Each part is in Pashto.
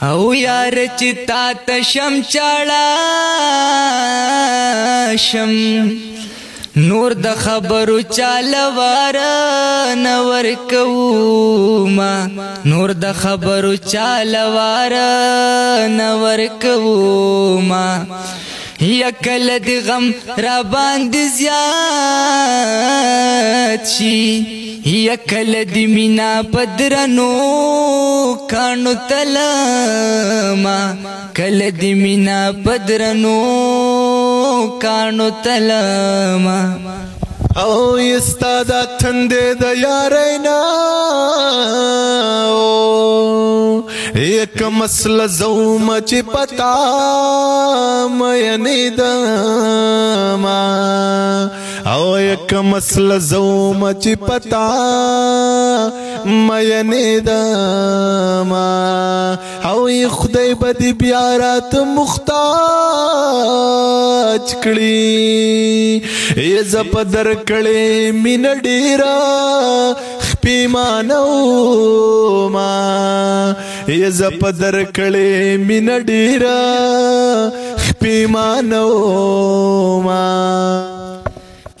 او یار چې تا ته شم چاړه شم نور د خبرو چاله وار نه ورکوما نور د خبرو چاله وار نه ورکوما یکل د غم را باندې زیات شي یکل د مینا پدرنو کانو تلما کل د مینا پدرنو کانو تلما او یستا دا تندې د یارینا یک مسله زوم چې پتا مې دما او یک مسله زوم چې پتا مې دما او خدای بدی بیا رات محتاج کړي ز په در کړي مين ډیرا پیمانو ما ز په در کړي مين ډیرا پیمانو ما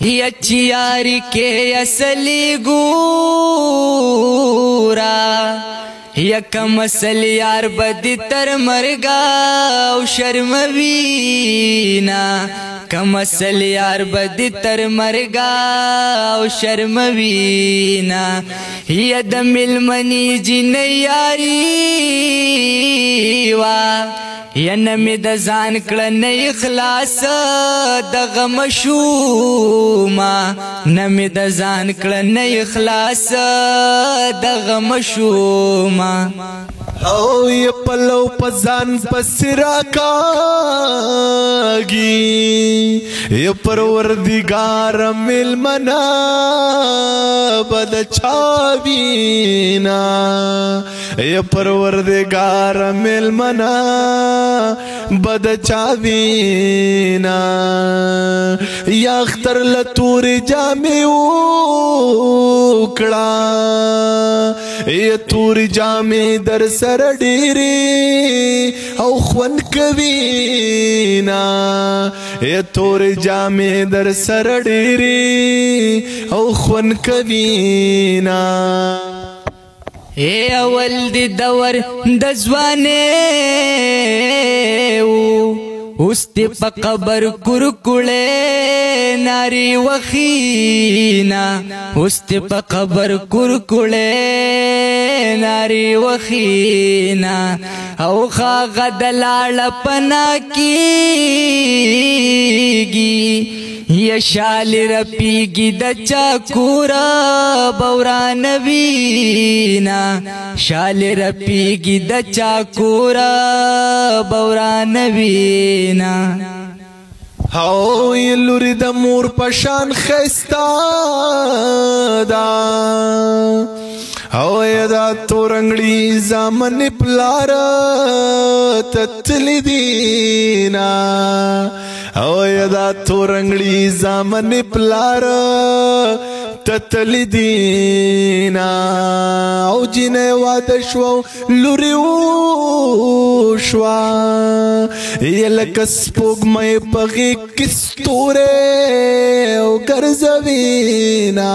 یا چیاری کې اصلي ګورا یکم اصل یار بدی تر مرگا او شرموینا کم اصل یار بدی تر مرگا او شرموینا ید ملمنی جن یاری وا ینمی د ځان کړه نه اخلاص د غم شوما نمی د ځان کړه نه اخلاص د غم شوما او ی پلو پزان پسرا کاږي ی پروردگار ملمنا بد چاوینا ی پروردگار ملمنا بد چاوینا یا اختر لتور جامع وکړه ی تور جامع در سر ډیری او خون کوینا ی تور جامع در سر ډیری او خون کوینا اے اول دی دور د ځوانه اوس تی په قبر کورکړې ناری وخینا اوس تی په قبر کورکړې ناری وخینا او خاغه دلال پنا کیږي یا شال رپیږي د چاکورا بوران وینا شال رپیږي د چاکورا بوران وینا او لوري د مور پشان خستا دا او دا تورنګړي زمن پلار تتل دینا او دا تورنګړي زمن پلار تتل دینا او جنې واده شو لوري شوا یلک سپوږ مې پغې کستوره او ګرځوینا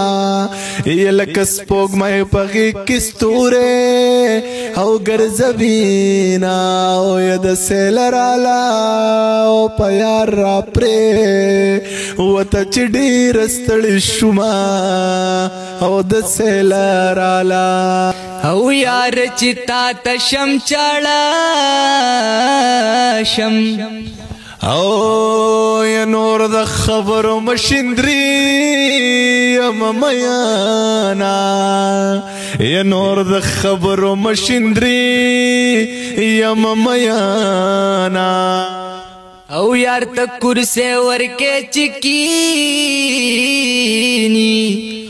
یلک سپوږ مې پغې کستوره او ګرځوینا او ید سیلرالا او پیار را پرې وته چډې رستړې شوما او د سیلرالا او یار چې تا ته شم چاړه شم او یا نور د خبرو مشندري یم میانا یا نور د خبرو مشندري یم میانا او یار ته کرسي ورکه چکینی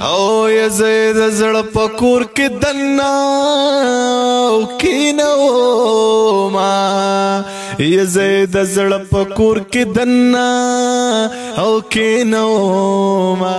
او یا زید زړه پکور کې دنا او کینو ما یا زید زړه پکور کې دنا او کینو ما